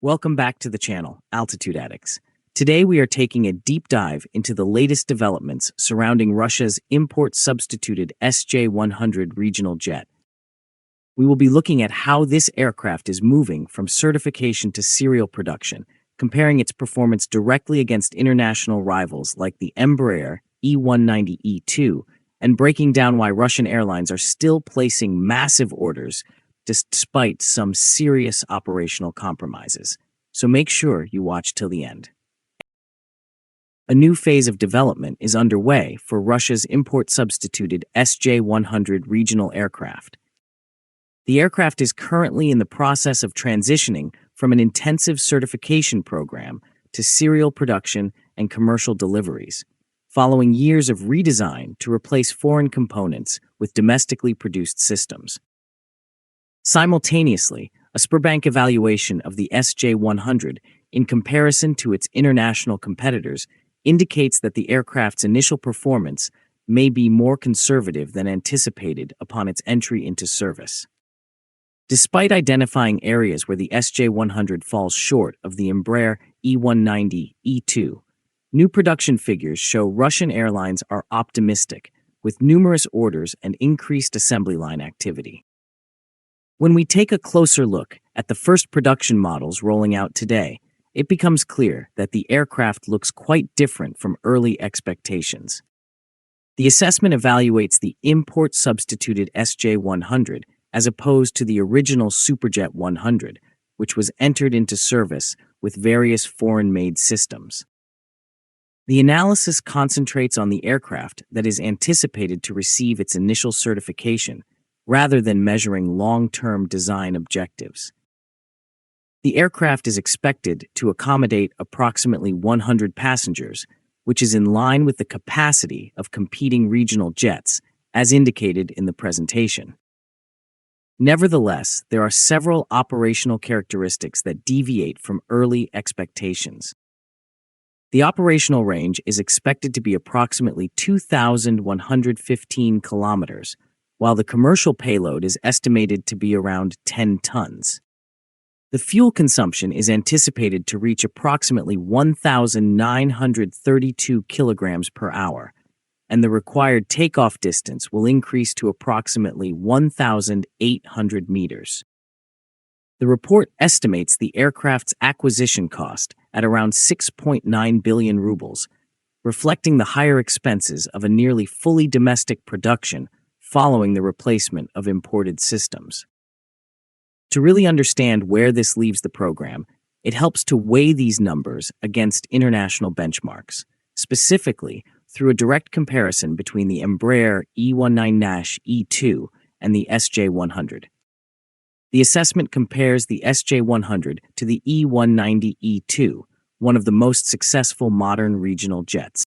Welcome back to the channel, Altitude Addicts. Today we are taking a deep dive into the latest developments surrounding Russia's import-substituted SJ-100 regional jet. We will be looking at how this aircraft is moving from certification to serial production, comparing its performance directly against international rivals like the Embraer E190-E2, and breaking down why Russian airlines are still placing massive orders despite some serious operational compromises. So make sure you watch till the end. A new phase of development is underway for Russia's import-substituted SJ-100 regional aircraft. The aircraft is currently in the process of transitioning from an intensive certification program to serial production and commercial deliveries, following years of redesign to replace foreign components with domestically produced systems. Simultaneously, a Sberbank evaluation of the SJ-100 in comparison to its international competitors indicates that the aircraft's initial performance may be more conservative than anticipated upon its entry into service. Despite identifying areas where the SJ-100 falls short of the Embraer E190-E2, new production figures show Russian airlines are optimistic, with numerous orders and increased assembly line activity. When we take a closer look at the first production models rolling out today, it becomes clear that the aircraft looks quite different from early expectations. The assessment evaluates the import-substituted SJ-100 as opposed to the original Superjet 100, which was entered into service with various foreign-made systems. The analysis concentrates on the aircraft that is anticipated to receive its initial certification, rather than measuring long-term design objectives. The aircraft is expected to accommodate approximately 100 passengers, which is in line with the capacity of competing regional jets, as indicated in the presentation. Nevertheless, there are several operational characteristics that deviate from early expectations. The operational range is expected to be approximately 2,115 kilometers, while the commercial payload is estimated to be around 10 tons. The fuel consumption is anticipated to reach approximately 1,932 kilograms per hour, and the required takeoff distance will increase to approximately 1,800 meters. The report estimates the aircraft's acquisition cost at around 6.9 billion rubles, reflecting the higher expenses of a nearly fully domestic production following the replacement of imported systems. To really understand where this leaves the program, it helps to weigh these numbers against international benchmarks, specifically through a direct comparison between the Embraer E190-E2 and the SJ-100. The assessment compares the SJ-100 to the E190-E2, one of the most successful modern regional jets.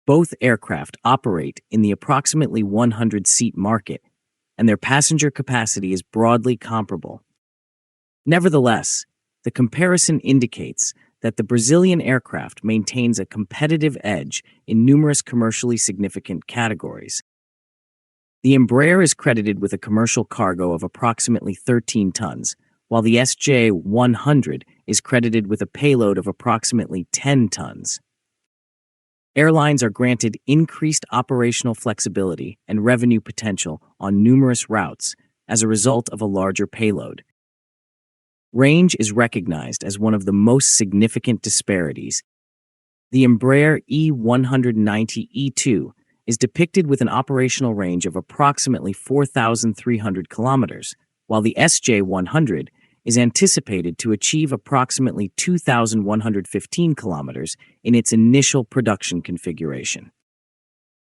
Both aircraft operate in the approximately 100-seat market, and their passenger capacity is broadly comparable. Nevertheless, the comparison indicates that the Brazilian aircraft maintains a competitive edge in numerous commercially significant categories. The Embraer is credited with a commercial cargo of approximately 13 tons, while the SJ-100 is credited with a payload of approximately 10 tons. Airlines are granted increased operational flexibility and revenue potential on numerous routes as a result of a larger payload. Range is recognized as one of the most significant disparities. The Embraer E190-E2 is depicted with an operational range of approximately 4,300 kilometers, while the SJ-100 is anticipated to achieve approximately 2,115 kilometers in its initial production configuration.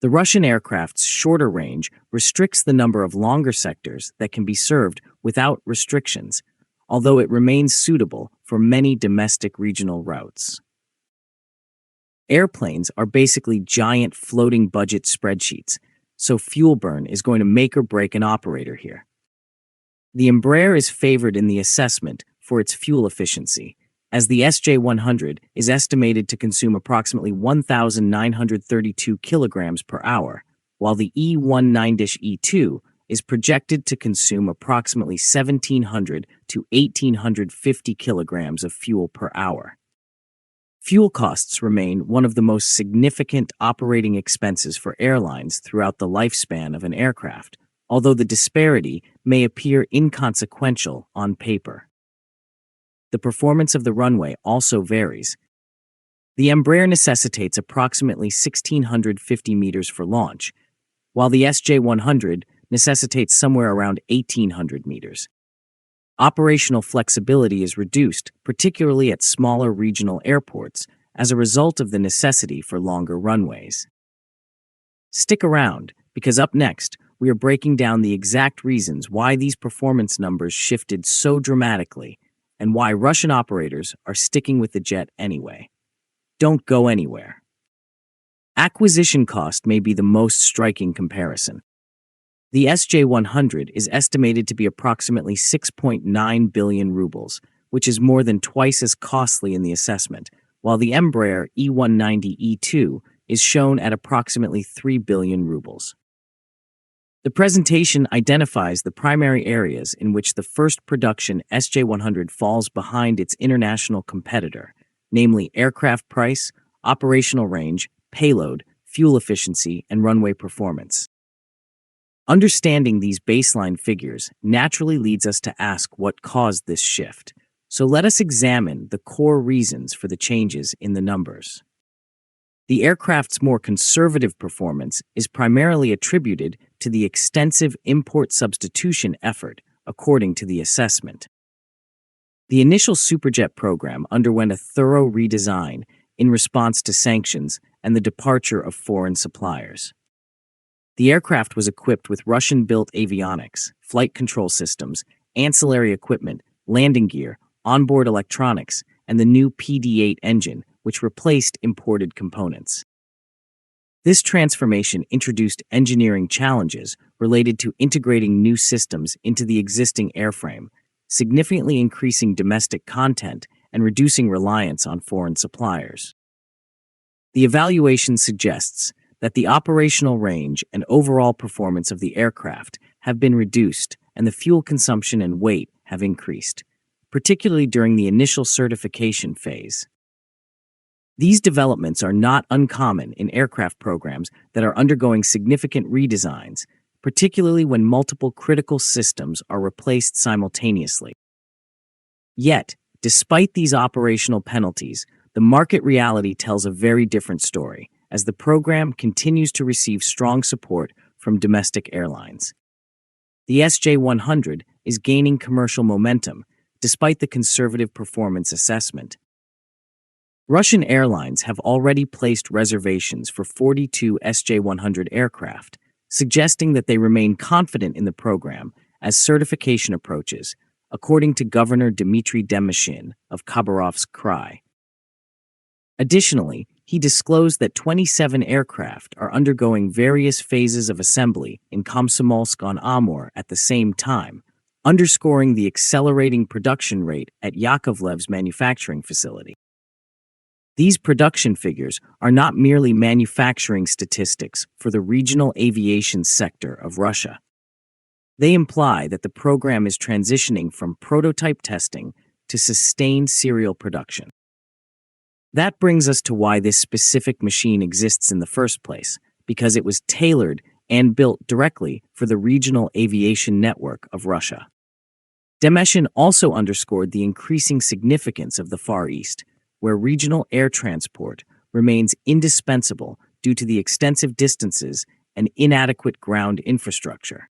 The Russian aircraft's shorter range restricts the number of longer sectors that can be served without restrictions, although it remains suitable for many domestic regional routes. Airplanes are basically giant floating budget spreadsheets, so fuel burn is going to make or break an operator here. The Embraer is favored in the assessment for its fuel efficiency, as the SJ-100 is estimated to consume approximately 1,932 kilograms per hour, while the E190-E2 is projected to consume approximately 1,700 to 1,850 kilograms of fuel per hour. Fuel costs remain one of the most significant operating expenses for airlines throughout the lifespan of an aircraft, although the disparity may appear inconsequential on paper. The performance of the runway also varies. The Embraer necessitates approximately 1,650 meters for launch, while the SJ-100 necessitates somewhere around 1,800 meters. Operational flexibility is reduced, particularly at smaller regional airports, as a result of the necessity for longer runways. Stick around, because up next, we are breaking down the exact reasons why these performance numbers shifted so dramatically and why Russian operators are sticking with the jet anyway. Don't go anywhere. Acquisition cost may be the most striking comparison. The SJ-100 is estimated to be approximately 6.9 billion rubles, which is more than twice as costly in the assessment, while the Embraer E190-E2 is shown at approximately 3 billion rubles. The presentation identifies the primary areas in which the first production SJ-100 falls behind its international competitor, namely aircraft price, operational range, payload, fuel efficiency, and runway performance. Understanding these baseline figures naturally leads us to ask what caused this shift. So let us examine the core reasons for the changes in the numbers. The aircraft's more conservative performance is primarily attributed to the extensive import substitution effort, according to the assessment. The initial Superjet program underwent a thorough redesign in response to sanctions and the departure of foreign suppliers. The aircraft was equipped with Russian-built avionics, flight control systems, ancillary equipment, landing gear, onboard electronics, and the new PD-8 engine, which replaced imported components. This transformation introduced engineering challenges related to integrating new systems into the existing airframe, significantly increasing domestic content and reducing reliance on foreign suppliers. The evaluation suggests that the operational range and overall performance of the aircraft have been reduced and the fuel consumption and weight have increased, particularly during the initial certification phase. These developments are not uncommon in aircraft programs that are undergoing significant redesigns, particularly when multiple critical systems are replaced simultaneously. Yet, despite these operational penalties, the market reality tells a very different story, as the program continues to receive strong support from domestic airlines. The SJ-100 is gaining commercial momentum, despite the conservative performance assessment. Russian airlines have already placed reservations for 42 SJ-100 aircraft, suggesting that they remain confident in the program as certification approaches, according to Governor Dmitry Demyshin of Khabarovsk Krai. Additionally, he disclosed that 27 aircraft are undergoing various phases of assembly in Komsomolsk-on-Amur at the same time, underscoring the accelerating production rate at Yakovlev's manufacturing facility. These production figures are not merely manufacturing statistics for the regional aviation sector of Russia. They imply that the program is transitioning from prototype testing to sustained serial production. That brings us to why this specific machine exists in the first place, because it was tailored and built directly for the regional aviation network of Russia. Demyshin also underscored the increasing significance of the Far East, where regional air transport remains indispensable due to the extensive distances and inadequate ground infrastructure.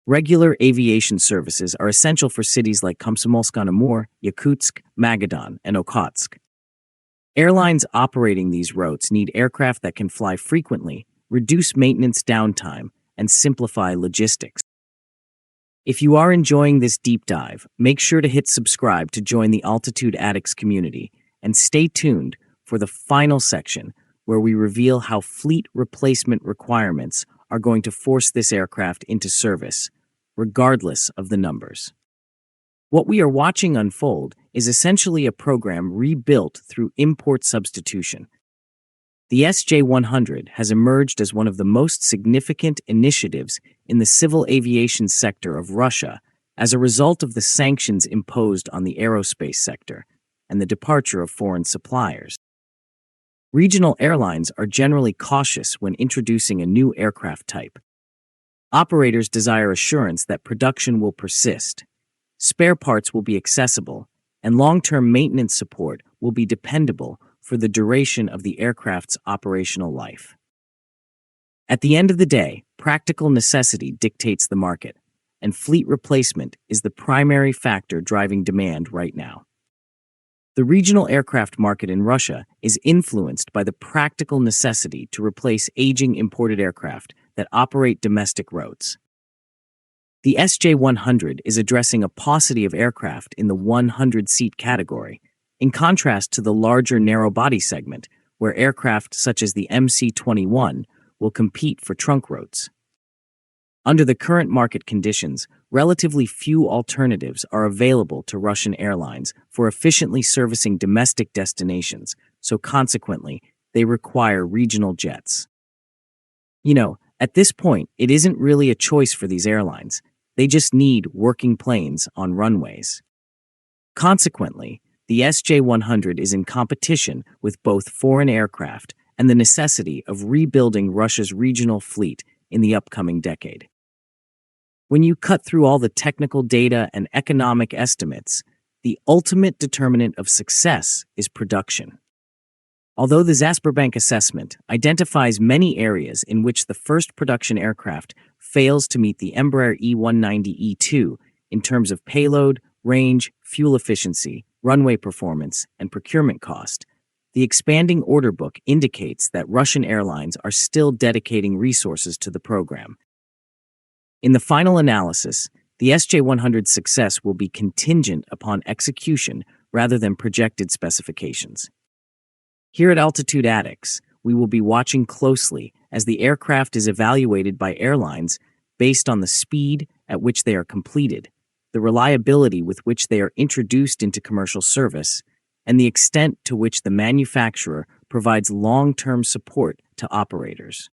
Regular aviation services are essential for cities like Komsomolsk-on-Amur, Yakutsk, Magadan, and Okhotsk. Airlines operating these routes need aircraft that can fly frequently, reduce maintenance downtime, and simplify logistics. If you are enjoying this deep dive, make sure to hit subscribe to join the Altitude Addicts community, and stay tuned for the final section where we reveal how fleet replacement requirements are going to force this aircraft into service, regardless of the numbers. What we are watching unfold is essentially a program rebuilt through import substitution. The SJ-100 has emerged as one of the most significant initiatives in the civil aviation sector of Russia as a result of the sanctions imposed on the aerospace sector and the departure of foreign suppliers. Regional airlines are generally cautious when introducing a new aircraft type. Operators desire assurance that production will persist, spare parts will be accessible, and long-term maintenance support will be dependable for the duration of the aircraft's operational life. At the end of the day, practical necessity dictates the market, and fleet replacement is the primary factor driving demand right now. The regional aircraft market in Russia is influenced by the practical necessity to replace aging imported aircraft that operate domestic routes. The SJ-100 is addressing a paucity of aircraft in the 100-seat category, in contrast to the larger narrow-body segment, where aircraft such as the MC-21 will compete for trunk routes. Under the current market conditions, relatively few alternatives are available to Russian airlines for efficiently servicing domestic destinations, so consequently, they require regional jets. At this point, it isn't really a choice for these airlines. They just need working planes on runways. Consequently, the SJ-100 is in competition with both foreign aircraft and the necessity of rebuilding Russia's regional fleet in the upcoming decade. When you cut through all the technical data and economic estimates, the ultimate determinant of success is production. Although the Sberbank assessment identifies many areas in which the first production aircraft fails to meet the Embraer E190-E2 in terms of payload, range, fuel efficiency, runway performance, and procurement cost, the expanding order book indicates that Russian airlines are still dedicating resources to the program. In the final analysis, the SJ-100's success will be contingent upon execution rather than projected specifications. Here at Altitude Addicts, we will be watching closely as the aircraft is evaluated by airlines based on the speed at which they are completed, the reliability with which they are introduced into commercial service, and the extent to which the manufacturer provides long-term support to operators.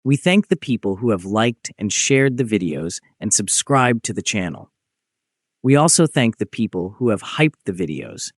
We thank the people who have liked and shared the videos and subscribed to the channel. We also thank the people who have hyped the videos